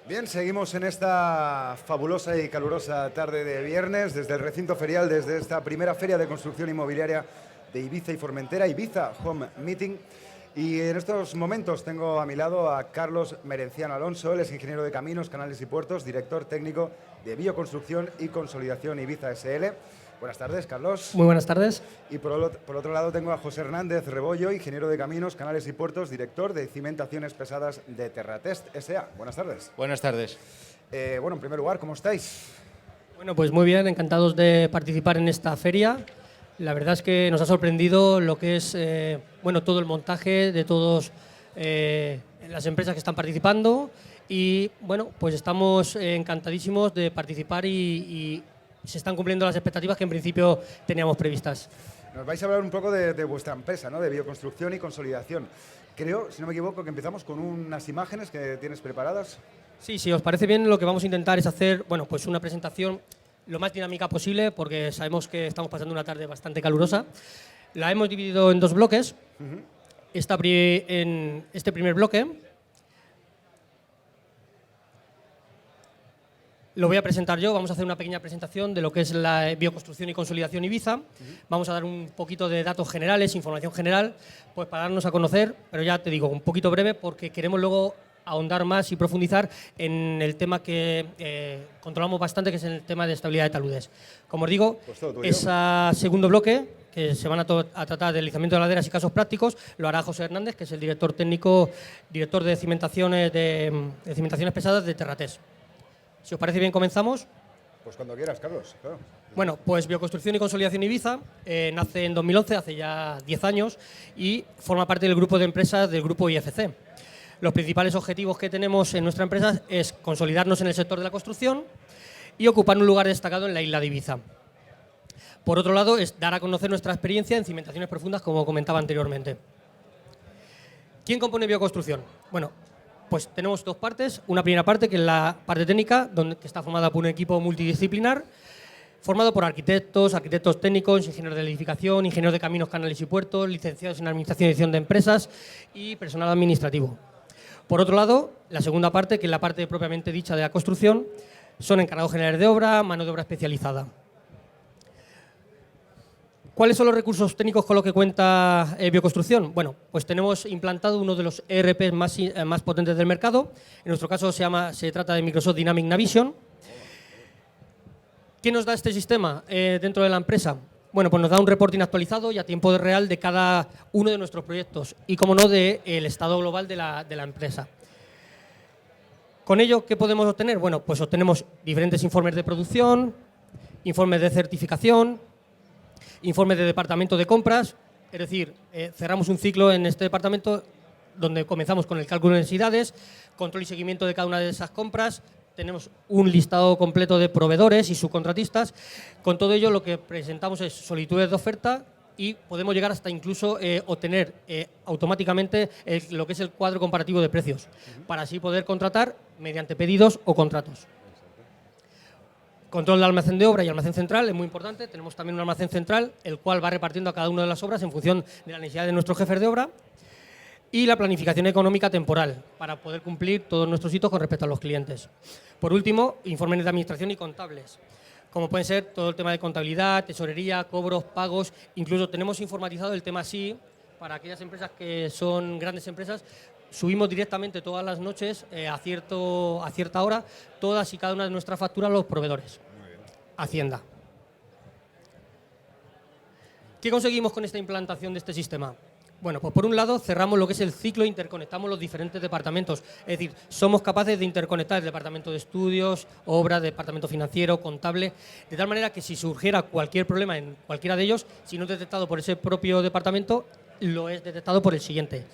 Bien, seguimos en esta fabulosa y calurosa tarde de viernes desde el recinto ferial, desde esta primera feria de construcción inmobiliaria de Ibiza y Formentera, Ibiza Home Meeting. Y en estos momentos tengo a mi lado a Carlos Merenciano Alonso, él es ingeniero de caminos, canales y puertos, director técnico de Bioconstrucción y Consolidación Ibiza SL. Buenas tardes, Carlos. Muy buenas tardes. Y por otro lado tengo a José Hernández Rebollo, ingeniero de caminos, canales y puertos, director de cimentaciones pesadas de Terratest S.A. Buenas tardes. Buenas tardes. Bueno, en primer lugar, ¿cómo estáis? Bueno, pues muy bien, encantados de participar en esta feria. La verdad es que nos ha sorprendido lo que es todo el montaje de todas las empresas que están participando y bueno, pues estamos encantadísimos de participar y se están cumpliendo las expectativas que en principio teníamos previstas. Nos vais a hablar un poco de vuestra empresa, ¿no? De bioconstrucción y consolidación. Creo, si no me equivoco, que empezamos con unas imágenes que tienes preparadas. Sí, si os parece bien, lo que vamos a intentar es hacer pues una presentación lo más dinámica posible, porque sabemos que estamos pasando una tarde bastante calurosa. La hemos dividido en dos bloques. En este primer bloque lo voy a presentar yo. Vamos a hacer una pequeña presentación de lo que es la bioconstrucción y consolidación Ibiza. Vamos a dar un poquito de datos generales, información general, pues para darnos a conocer, pero ya te digo, un poquito breve, porque queremos luego ahondar más y profundizar en el tema que controlamos bastante, que es el tema de estabilidad de taludes. Como os digo, Pues ese segundo bloque, que se van a tratar de deslizamiento de laderas y casos prácticos, lo hará José Hernández, que es el director técnico, director de cimentaciones pesadas de Terratest. Si os parece bien, comenzamos. Pues cuando quieras, Carlos. Claro. Bueno, pues Bioconstrucción y Consolidación Ibiza nace en 2011, hace ya 10 años, y forma parte del grupo de empresas del grupo IFC. Los principales objetivos que tenemos en nuestra empresa es consolidarnos en el sector de la construcción y ocupar un lugar destacado en la isla de Ibiza. Por otro lado, es dar a conocer nuestra experiencia en cimentaciones profundas, como comentaba anteriormente. ¿Quién compone Bioconstrucción? Bueno, pues tenemos dos partes. Una primera parte, que es la parte técnica, que está formada por un equipo multidisciplinar, formado por arquitectos técnicos, ingenieros de edificación, ingenieros de caminos, canales y puertos, licenciados en Administración y Dirección de Empresas y personal administrativo. Por otro lado, la segunda parte, que es la parte propiamente dicha de la construcción, son encargados generales de obra, mano de obra especializada. ¿Cuáles son los recursos técnicos con los que cuenta Bioconstrucción? Bueno, pues tenemos implantado uno de los ERP más potentes del mercado. En nuestro caso se trata de Microsoft Dynamics Navision. ¿Qué nos da este sistema dentro de la empresa? Bueno, pues nos da un reporting actualizado y a tiempo real de cada uno de nuestros proyectos y, como no, del estado global de la empresa. Con ello, ¿qué podemos obtener? Bueno, pues obtenemos diferentes informes de producción, informes de certificación, informes de departamento de compras, es decir, cerramos un ciclo en este departamento donde comenzamos con el cálculo de necesidades, control y seguimiento de cada una de esas compras. Tenemos un listado completo de proveedores y subcontratistas. Con todo ello, lo que presentamos es solicitudes de oferta y podemos llegar hasta incluso obtener automáticamente lo que es el cuadro comparativo de precios, para así poder contratar mediante pedidos o contratos. Control de almacén de obra y almacén central es muy importante. Tenemos también un almacén central, el cual va repartiendo a cada una de las obras en función de la necesidad de nuestros jefes de obra. Y la planificación económica temporal, para poder cumplir todos nuestros hitos con respecto a los clientes. Por último, informes de administración y contables, como pueden ser todo el tema de contabilidad, tesorería, cobros, pagos. Incluso tenemos informatizado el tema SI para aquellas empresas que son grandes empresas. Subimos directamente todas las noches a cierta hora todas y cada una de nuestras facturas a los proveedores. Hacienda. ¿Qué conseguimos con esta implantación de este sistema? Bueno, pues por un lado cerramos lo que es el ciclo e interconectamos los diferentes departamentos. Es decir, somos capaces de interconectar el departamento de estudios, obra, departamento financiero, contable, de tal manera que si surgiera cualquier problema en cualquiera de ellos, si no es detectado por ese propio departamento, lo es detectado por el siguiente.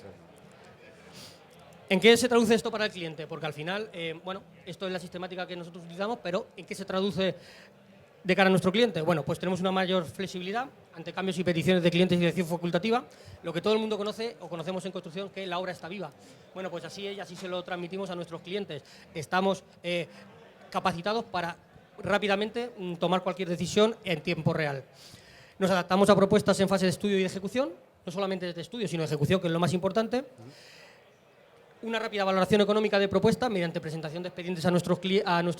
¿En qué se traduce esto para el cliente? Porque al final, esto es la sistemática que nosotros utilizamos, pero ¿en qué se traduce de cara a nuestro cliente? Bueno, pues tenemos una mayor flexibilidad ante cambios y peticiones de clientes y dirección facultativa, lo que todo el mundo conoce o conocemos en construcción, que la obra está viva. Bueno, pues así es y así se lo transmitimos a nuestros clientes. Estamos capacitados para rápidamente tomar cualquier decisión en tiempo real. Nos adaptamos a propuestas en fase de estudio y de ejecución, no solamente de estudio, sino de ejecución, que es lo más importante. una rápida valoración económica de propuesta mediante presentación de expedientes a nuestros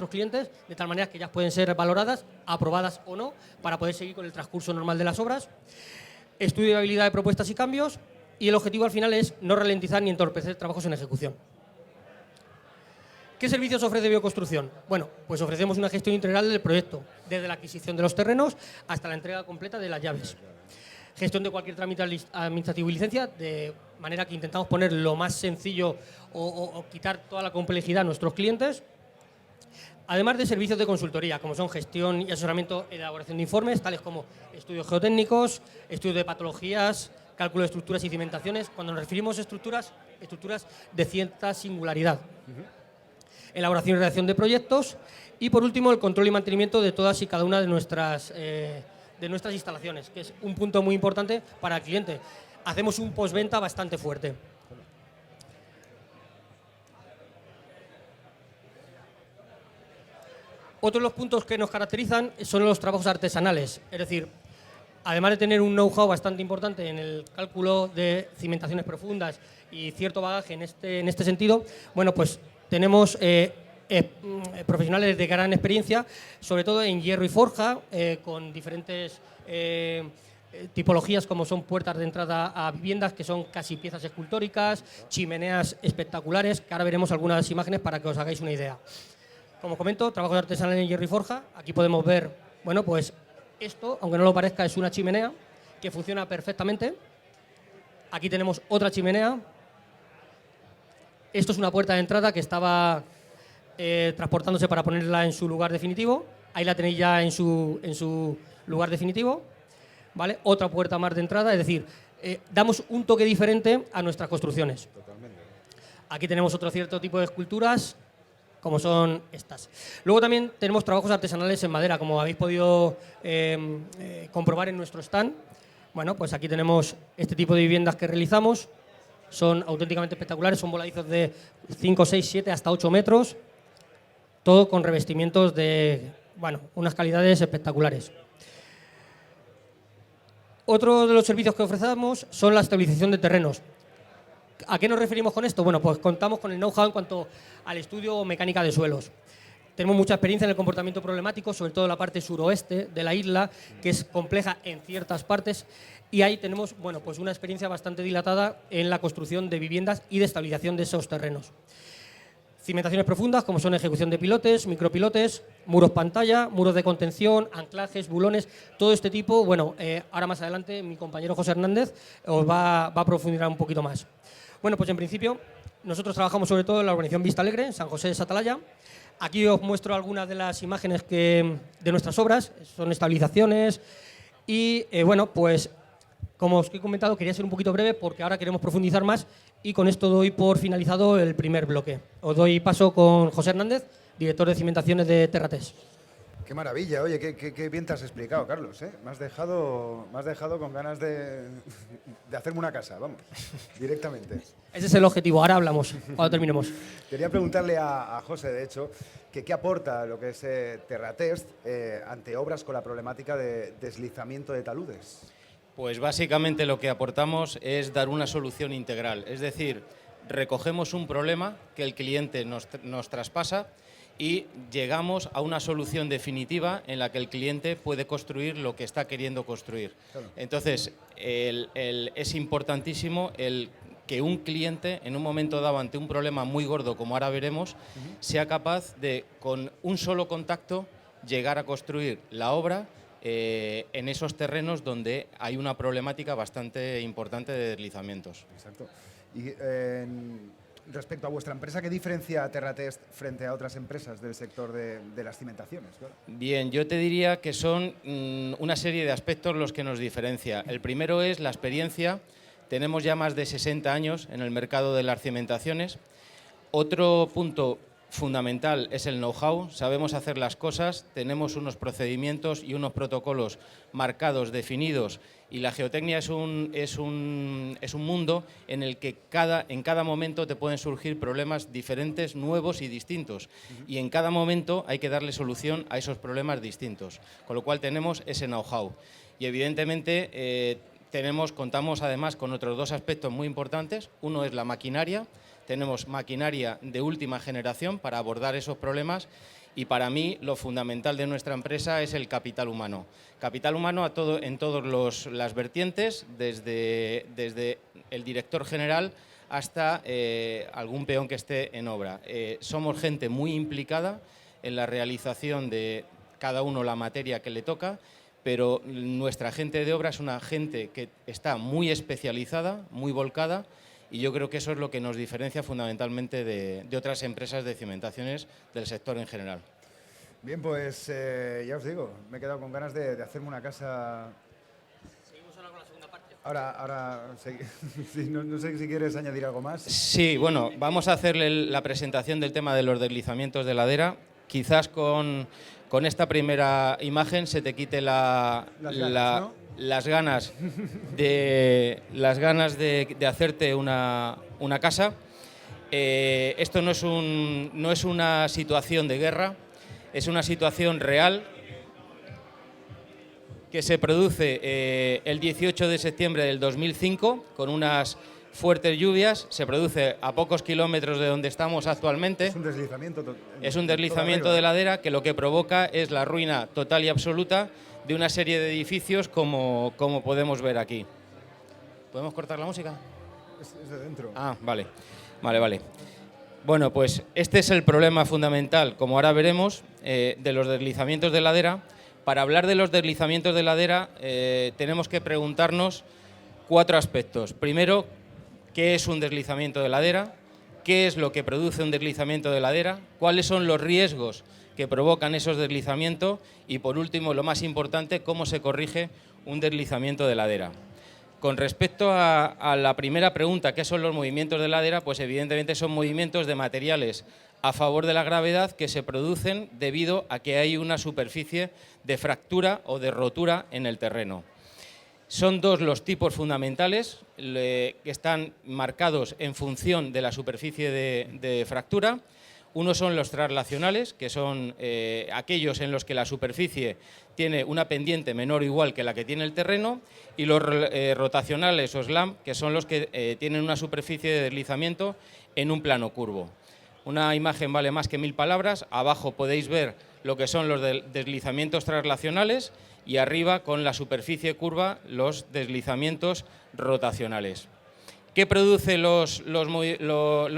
clientes, de tal manera que ya pueden ser valoradas, aprobadas o no, para poder seguir con el transcurso normal de las obras. Estudio de viabilidad de propuestas y cambios, y el objetivo al final es no ralentizar ni entorpecer trabajos en ejecución. ¿Qué servicios ofrece Bioconstrucción? Bueno, pues ofrecemos una gestión integral del proyecto, desde la adquisición de los terrenos hasta la entrega completa de las llaves. Gestión de cualquier trámite administrativo y licencia, de manera que intentamos poner lo más sencillo o quitar toda la complejidad a nuestros clientes. Además de servicios de consultoría, como son gestión y asesoramiento en elaboración de informes, tales como estudios geotécnicos, estudios de patologías, cálculo de estructuras y cimentaciones. Cuando nos referimos a estructuras de cierta singularidad. Elaboración y redacción de proyectos. Y, por último, el control y mantenimiento de todas y cada una de nuestras instalaciones, que es un punto muy importante para el cliente. Hacemos un postventa bastante fuerte. Otros de los puntos que nos caracterizan son los trabajos artesanales, es decir, además de tener un know-how bastante importante en el cálculo de cimentaciones profundas y cierto bagaje en este sentido, bueno, pues tenemos profesionales de gran experiencia, sobre todo en hierro y forja, con diferentes tipologías como son puertas de entrada a viviendas, que son casi piezas escultóricas, chimeneas espectaculares, que ahora veremos algunas imágenes para que os hagáis una idea. Como comento, trabajos artesanales en hierro y forja. Aquí podemos ver, bueno, pues esto, aunque no lo parezca, es una chimenea que funciona perfectamente. Aquí tenemos otra chimenea. Esto es una puerta de entrada que estaba transportándose para ponerla en su lugar definitivo. Ahí la tenéis ya en su lugar definitivo. ¿Vale? Otra puerta más de entrada, es decir, damos un toque diferente a nuestras construcciones. Totalmente. Aquí tenemos otro cierto tipo de esculturas, como son estas. Luego también tenemos trabajos artesanales en madera, como habéis podido comprobar en nuestro stand. Bueno, pues aquí tenemos este tipo de viviendas que realizamos. Son auténticamente espectaculares, son voladizos de 5, 6, 7, hasta 8 metros. Todo con revestimientos de, bueno, unas calidades espectaculares. Otro de los servicios que ofrecemos son la estabilización de terrenos. ¿A qué nos referimos con esto? Bueno, pues contamos con el know-how en cuanto al estudio o mecánica de suelos. Tenemos mucha experiencia en el comportamiento problemático, sobre todo en la parte suroeste de la isla, que es compleja en ciertas partes, y ahí tenemos, bueno, pues una experiencia bastante dilatada en la construcción de viviendas y de estabilización de esos terrenos. Cimentaciones profundas, como son ejecución de pilotes, micropilotes, muros pantalla, muros de contención, anclajes, bulones, todo este tipo. Bueno, ahora más adelante mi compañero José Hernández os va a profundizar un poquito más. Bueno, pues en principio nosotros trabajamos sobre todo en la urbanización Vista Alegre, en San José de Satalaya. Aquí os muestro algunas de las imágenes de nuestras obras, son estabilizaciones y bueno, pues como os he comentado, quería ser un poquito breve porque ahora queremos profundizar más y con esto doy por finalizado el primer bloque. Os doy paso con José Hernández, director de cimentaciones de Terrates. Qué maravilla, oye, qué bien te has explicado, Carlos, ¿eh? Me has dejado con ganas de hacerme una casa, vamos, directamente. Ese es el objetivo, ahora hablamos, cuando terminemos. Quería preguntarle a José, de hecho, qué aporta lo que es Terratest ante obras con la problemática de deslizamiento de taludes. Pues básicamente lo que aportamos es dar una solución integral, es decir, recogemos un problema que el cliente nos traspasa y llegamos a una solución definitiva en la que el cliente puede construir lo que está queriendo construir. Claro. Entonces, es importantísimo que un cliente, en un momento dado, ante un problema muy gordo, como ahora veremos, sea capaz de, con un solo contacto, llegar a construir la obra en esos terrenos donde hay una problemática bastante importante de deslizamientos. Exacto. Y respecto a vuestra empresa, ¿qué diferencia Terratest frente a otras empresas del sector de las cimentaciones? Claro. Bien, yo te diría que son una serie de aspectos los que nos diferencia. El primero es la experiencia. Tenemos ya más de 60 años en el mercado de las cimentaciones. Otro punto fundamental es el know-how, sabemos hacer las cosas, tenemos unos procedimientos y unos protocolos marcados, definidos, y la geotecnia es un mundo en el que en cada momento te pueden surgir problemas diferentes, nuevos y distintos, y en cada momento hay que darle solución a esos problemas distintos, con lo cual tenemos ese know-how. Y evidentemente contamos además con otros dos aspectos muy importantes. Uno es la maquinaria. Tenemos maquinaria de última generación para abordar esos problemas y para mí lo fundamental de nuestra empresa es el capital humano. Capital humano en todas las vertientes, desde el director general hasta algún peón que esté en obra. Somos gente muy implicada en la realización de cada uno la materia que le toca, pero nuestra gente de obra es una gente que está muy especializada, muy volcada, y yo creo que eso es lo que nos diferencia fundamentalmente de otras empresas de cimentaciones del sector en general. Bien, pues ya os digo, me he quedado con ganas de hacerme una casa. Seguimos ahora con la segunda parte. Ahora sí, no sé si quieres añadir algo más. Sí, bueno, vamos a hacerle la presentación del tema de los deslizamientos de ladera. Quizás con esta primera imagen se te quite las ganas de hacerte una casa. Esto no es una situación de guerra, es una situación real que se produce el 18 de septiembre del 2005 con unas fuertes lluvias. Se produce a pocos kilómetros de donde estamos actualmente. Es un deslizamiento. Es un deslizamiento de ladera que lo que provoca es la ruina total y absoluta de una serie de edificios como podemos ver aquí. ¿Podemos cortar la música? Es de dentro. Ah, vale. Bueno, pues este es el problema fundamental, como ahora veremos, de los deslizamientos de ladera. Para hablar de los deslizamientos de ladera tenemos que preguntarnos 4 aspectos. Primero, ¿qué es un deslizamiento de ladera? ¿Qué es lo que produce un deslizamiento de ladera? ¿Cuáles son los riesgos que provocan esos deslizamientos? Y por último, lo más importante, ¿cómo se corrige un deslizamiento de ladera? Con respecto a la primera pregunta, ¿qué son los movimientos de ladera? Pues evidentemente son movimientos de materiales a favor de la gravedad que se producen debido a que hay una superficie de fractura o de rotura en el terreno. Son 2 los tipos fundamentales que están marcados en función de la superficie de fractura. Uno son los traslacionales, que son aquellos en los que la superficie tiene una pendiente menor o igual que la que tiene el terreno, y los rotacionales o slam, que son los que tienen una superficie de deslizamiento en un plano curvo. Una imagen vale más que 1000 palabras. Abajo podéis ver lo que son los deslizamientos traslacionales y arriba, con la superficie curva, los deslizamientos rotacionales. ¿Qué produce los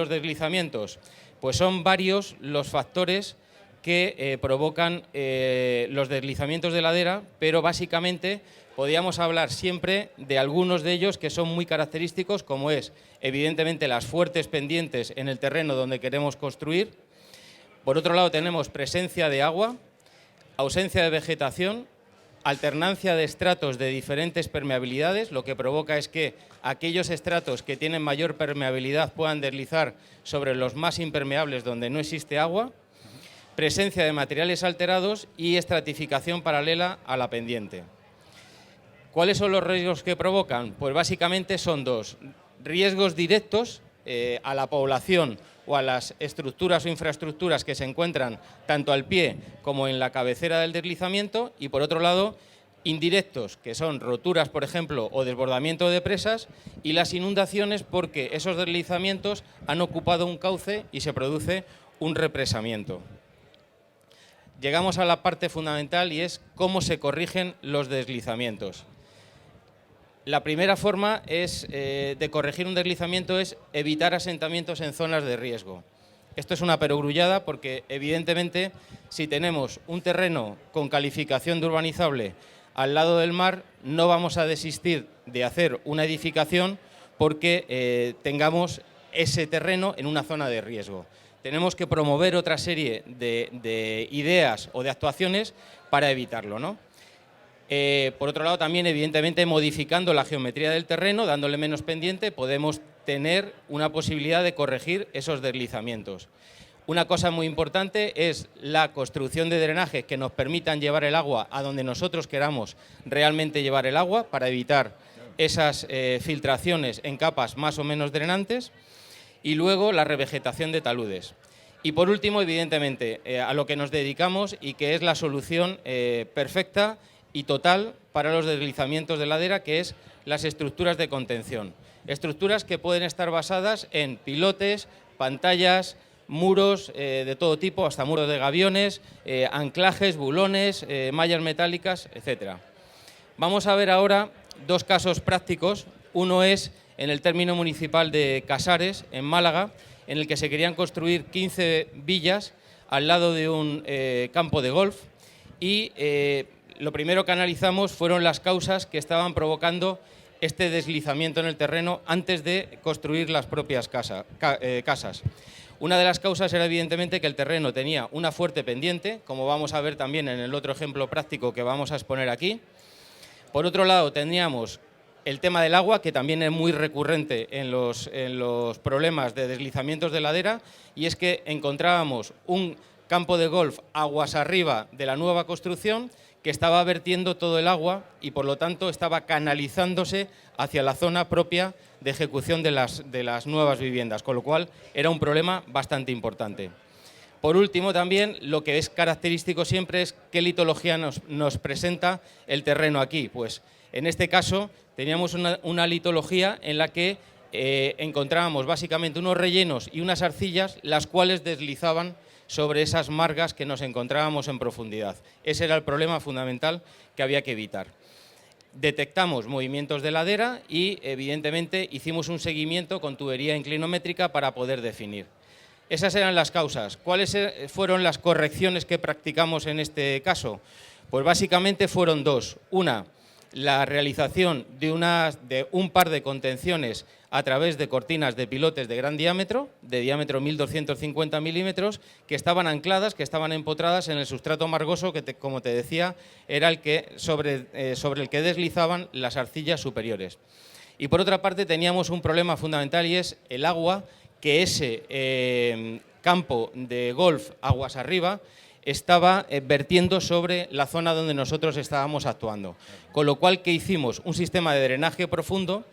deslizamientos? Pues son varios los factores que provocan los deslizamientos de ladera, pero básicamente podríamos hablar siempre de algunos de ellos que son muy característicos, como es evidentemente las fuertes pendientes en el terreno donde queremos construir. Por otro lado tenemos presencia de agua, ausencia de vegetación, alternancia de estratos de diferentes permeabilidades, lo que provoca es que aquellos estratos que tienen mayor permeabilidad puedan deslizar sobre los más impermeables donde no existe agua, presencia de materiales alterados y estratificación paralela a la pendiente. ¿Cuáles son los riesgos que provocan? Pues básicamente son 2. Riesgos directos a la población o a las estructuras o infraestructuras que se encuentran tanto al pie como en la cabecera del deslizamiento, y por otro lado indirectos, que son roturas, por ejemplo, o desbordamiento de presas, y las inundaciones, porque esos deslizamientos han ocupado un cauce y se produce un represamiento. Llegamos a la parte fundamental y es cómo se corrigen los deslizamientos. La primera forma de corregir un deslizamiento es evitar asentamientos en zonas de riesgo. Esto es una perogrullada porque, evidentemente, si tenemos un terreno con calificación de urbanizable al lado del mar, no vamos a desistir de hacer una edificación porque tengamos ese terreno en una zona de riesgo. Tenemos que promover otra serie de ideas o de actuaciones para evitarlo, ¿no? Por otro lado, también, evidentemente, modificando la geometría del terreno, dándole menos pendiente, podemos tener una posibilidad de corregir esos deslizamientos. Una cosa muy importante es la construcción de drenajes que nos permitan llevar el agua a donde nosotros queramos realmente llevar el agua, para evitar esas filtraciones en capas más o menos drenantes, y luego la revegetación de taludes. Y por último, evidentemente, a lo que nos dedicamos y que es la solución perfecta y total para los deslizamientos de ladera, que es las estructuras de contención. Estructuras que pueden estar basadas en pilotes, pantallas, muros de todo tipo, hasta muros de gaviones, anclajes, bulones, mallas metálicas, etc. Vamos a ver ahora dos casos prácticos. Uno es en el término municipal de Casares, en Málaga, en el que se querían construir 15 villas al lado de un campo de golf y lo primero que analizamos fueron las causas que estaban provocando este deslizamiento en el terreno antes de construir las propias casas. Una de las causas era evidentemente que el terreno tenía una fuerte pendiente, como vamos a ver también en el otro ejemplo práctico que vamos a exponer aquí. Por otro lado, teníamos el tema del agua, que también es muy recurrente en los problemas de deslizamientos de ladera, y es que encontrábamos un campo de golf aguas arriba de la nueva construcción que estaba vertiendo todo el agua y por lo tanto estaba canalizándose hacia la zona propia de ejecución de las nuevas viviendas, con lo cual era un problema bastante importante. Por último, también lo que es característico siempre es qué litología nos presenta el terreno aquí. Pues en este caso teníamos una litología en la que encontrábamos básicamente unos rellenos y unas arcillas, las cuales deslizaban sobre esas margas que nos encontrábamos en profundidad. Ese era el problema fundamental que había que evitar. Detectamos movimientos de ladera y, evidentemente, hicimos un seguimiento con tubería inclinométrica para poder definir. Esas eran las causas. ¿Cuáles fueron las correcciones que practicamos en este caso? Pues básicamente fueron dos. Una, la realización de un par de contenciones a través de cortinas de pilotes de gran diámetro, de diámetro 1250 milímetros, que estaban ancladas, que estaban empotradas en el sustrato margoso, que como te decía, era el que sobre el que deslizaban las arcillas superiores. Y por otra parte teníamos un problema fundamental y es el agua, que ese campo de golf aguas arriba estaba vertiendo sobre la zona donde nosotros estábamos actuando. Con lo cual, ¿qué hicimos? Un sistema de drenaje profundo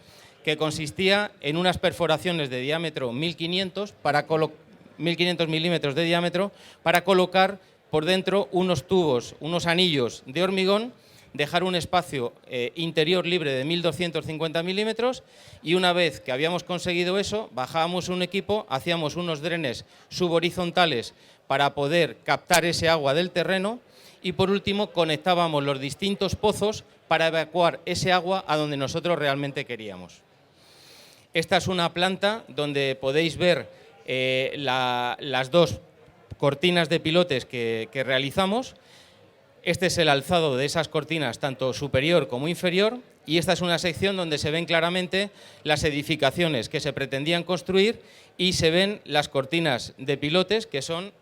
que consistía en unas perforaciones de diámetro 1500 milímetros de diámetro para colocar por dentro unos tubos, unos anillos de hormigón, dejar un espacio interior libre de 1250 milímetros y una vez que habíamos conseguido eso, bajábamos un equipo, hacíamos unos drenes subhorizontales para poder captar ese agua del terreno y por último conectábamos los distintos pozos para evacuar ese agua a donde nosotros realmente queríamos. Esta es una planta donde podéis ver las dos cortinas de pilotes que realizamos. Este es el alzado de esas cortinas, tanto superior como inferior, y esta es una sección donde se ven claramente las edificaciones que se pretendían construir y se ven las cortinas de pilotes que son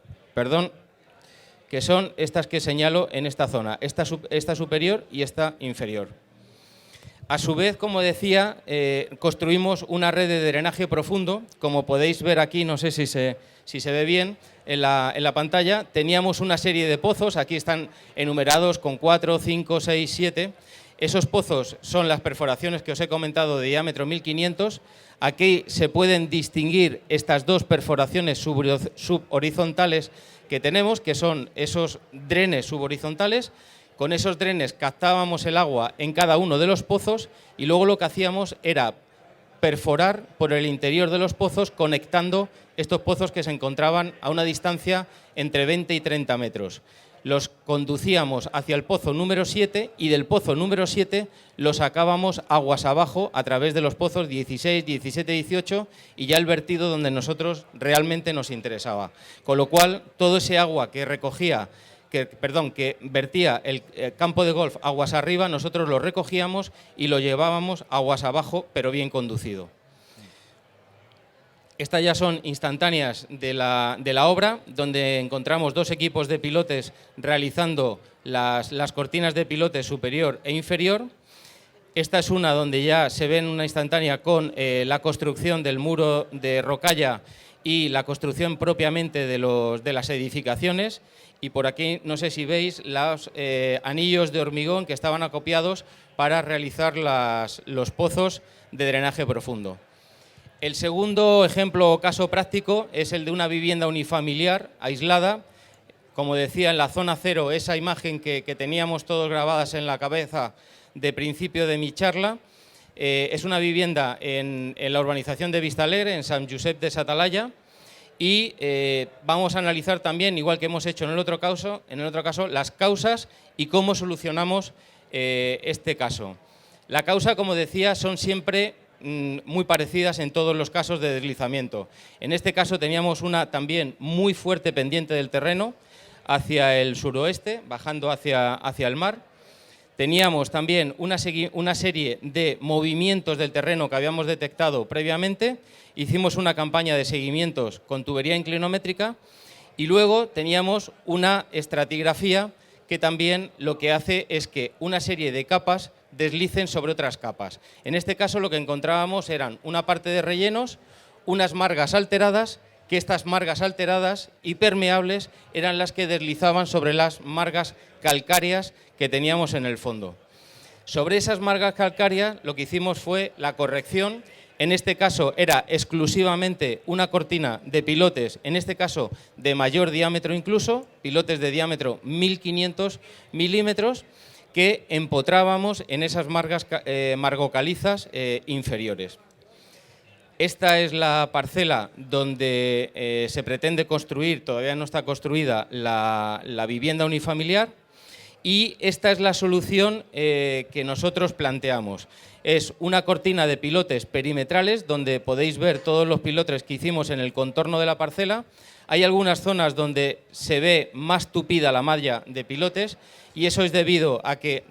estas que señalo en esta zona, esta superior y esta inferior. A su vez, como decía, construimos una red de drenaje profundo, como podéis ver aquí, no sé si se ve bien en la pantalla, teníamos una serie de pozos, aquí están enumerados con 4, 5, 6, 7. Esos pozos son las perforaciones que os he comentado de diámetro 1500. Aquí se pueden distinguir estas dos perforaciones subhorizontales que tenemos, que son esos drenes subhorizontales. Con esos drenes captábamos el agua en cada uno de los pozos y luego lo que hacíamos era perforar por el interior de los pozos conectando estos pozos que se encontraban a una distancia entre 20 y 30 metros. Los conducíamos hacia el pozo número 7 y del pozo número 7 los sacábamos aguas abajo a través de los pozos 16, 17, 18 y ya el vertido donde nosotros realmente nos interesaba. Con lo cual, todo ese agua que vertía el campo de golf aguas arriba, nosotros lo recogíamos y lo llevábamos aguas abajo, pero bien conducido. Estas ya son instantáneas de la obra, donde encontramos dos equipos de pilotes realizando las cortinas de pilotes superior e inferior. Esta es una donde ya se ve en una instantánea con la construcción del muro de rocalla y la construcción propiamente de las edificaciones. Y por aquí, no sé si veis, los anillos de hormigón que estaban acopiados para realizar los pozos de drenaje profundo. El segundo ejemplo o caso práctico es el de una vivienda unifamiliar aislada como decía, en la zona cero, esa imagen que teníamos todos grabadas en la cabeza de principio de mi charla. Es una vivienda en la urbanización de Vistalegre, en Sant Josep de Satalaya, y vamos a analizar también, igual que hemos hecho en el otro caso, las causas y cómo solucionamos este caso. La causa, como decía, son siempre muy parecidas en todos los casos de deslizamiento. En este caso teníamos una también muy fuerte pendiente del terreno hacia el suroeste, bajando hacia el mar. Teníamos también una serie de movimientos del terreno que habíamos detectado previamente. Hicimos una campaña de seguimientos con tubería inclinométrica y luego teníamos una estratigrafía que también lo que hace es que una serie de capas deslicen sobre otras capas. En este caso lo que encontrábamos eran una parte de rellenos, unas margas alteradas, que estas margas alteradas y permeables eran las que deslizaban sobre las margas calcáreas que teníamos en el fondo. Sobre esas margas calcáreas lo que hicimos fue la corrección. En este caso era exclusivamente una cortina de pilotes, en este caso de mayor diámetro incluso, pilotes de diámetro 1500 milímetros, que empotrábamos en esas margas margocalizas inferiores. Esta es la parcela donde se pretende construir, todavía no está construida, la vivienda unifamiliar, y esta es la solución que nosotros planteamos. Es una cortina de pilotes perimetrales donde podéis ver todos los pilotes que hicimos en el contorno de la parcela. Hay algunas zonas donde se ve más tupida la malla de pilotes y eso es debido a que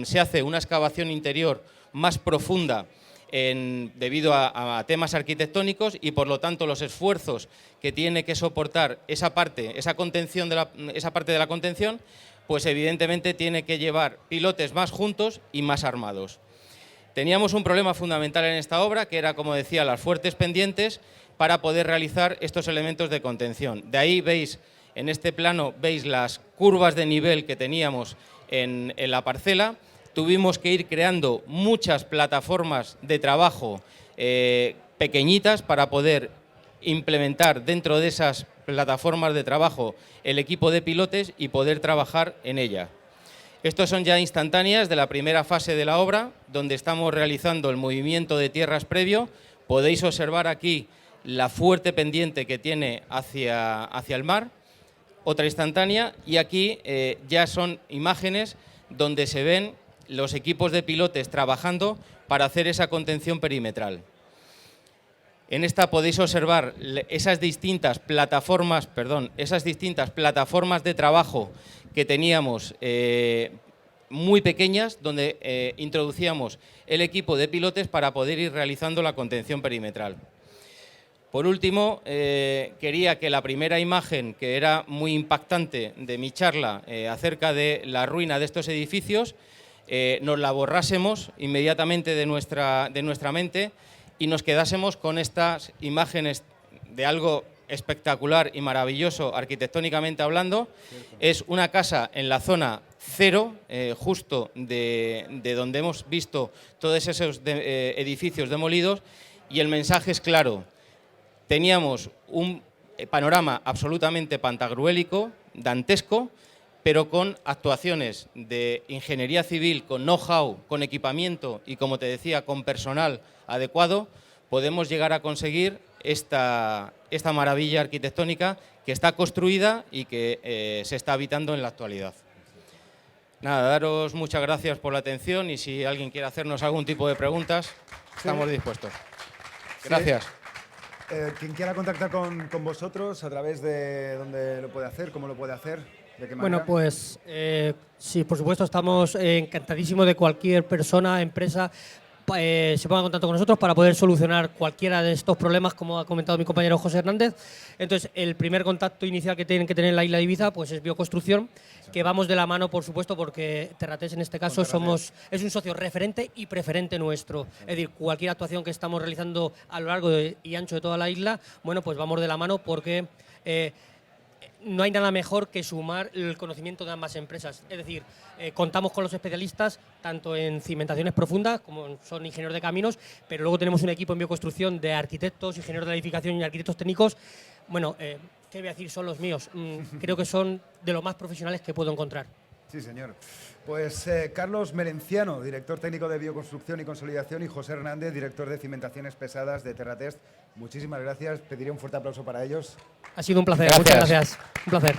se hace una excavación interior más profunda debido a temas arquitectónicos y por lo tanto los esfuerzos que tiene que soportar esa parte de la contención, pues evidentemente tiene que llevar pilotes más juntos y más armados. Teníamos un problema fundamental en esta obra, que era, como decía, las fuertes pendientes para poder realizar estos elementos de contención. De ahí veis, en este plano, veis las curvas de nivel que teníamos en la parcela. Tuvimos que ir creando muchas plataformas de trabajo pequeñitas para poder implementar dentro de esas plataformas de trabajo el equipo de pilotes y poder trabajar en ella. Estos son ya instantáneas de la primera fase de la obra, donde estamos realizando el movimiento de tierras previo. Podéis observar aquí la fuerte pendiente que tiene hacia el mar, otra instantánea, y aquí ya son imágenes donde se ven los equipos de pilotes trabajando para hacer esa contención perimetral. En esta podéis observar esas distintas plataformas de trabajo que teníamos muy pequeñas, donde introducíamos el equipo de pilotes para poder ir realizando la contención perimetral. Por último, quería que la primera imagen, que era muy impactante de mi charla acerca de la ruina de estos edificios, nos la borrásemos inmediatamente de nuestra mente y nos quedásemos con estas imágenes de algo espectacular y maravilloso arquitectónicamente hablando. Es una casa en la zona cero, justo de donde hemos visto todos esos edificios demolidos, y el mensaje es claro. Teníamos un panorama absolutamente pantagruélico, dantesco, pero con actuaciones de ingeniería civil, con know-how, con equipamiento y, como te decía, con personal adecuado, podemos llegar a conseguir esta maravilla arquitectónica que está construida y que se está habitando en la actualidad. Nada, daros muchas gracias por la atención y si alguien quiere hacernos algún tipo de preguntas, estamos dispuestos. Gracias. Quien quiera contactar con vosotros, ¿a través de dónde lo puede hacer? ¿Cómo lo puede hacer? ¿De qué manera? Bueno, pues sí, por supuesto, estamos encantadísimos de cualquier persona, empresa, se ponga en contacto con nosotros para poder solucionar cualquiera de estos problemas, como ha comentado mi compañero José Hernández. Entonces, el primer contacto inicial que tienen que tener en la isla de Ibiza pues es Bioconstrucción, que vamos de la mano, por supuesto, porque Terratés en este caso es un socio referente y preferente nuestro. Es decir, cualquier actuación que estamos realizando a lo largo y ancho de toda la isla, bueno, pues vamos de la mano porque no hay nada mejor que sumar el conocimiento de ambas empresas. Es decir, contamos con los especialistas tanto en cimentaciones profundas, como son ingenieros de caminos, pero luego tenemos un equipo en bioconstrucción de arquitectos, ingenieros de la edificación y arquitectos técnicos, bueno, ¿Qué voy a decir? Son los míos. Creo que son de los más profesionales que puedo encontrar. Sí, señor. Pues Carlos Merenciano, director técnico de Bioconstrucción y Consolidación, y José Hernández, director de Cimentaciones Pesadas de Terratest. Muchísimas gracias. Pediría un fuerte aplauso para ellos. Ha sido un placer. Gracias. Muchas gracias. Un placer.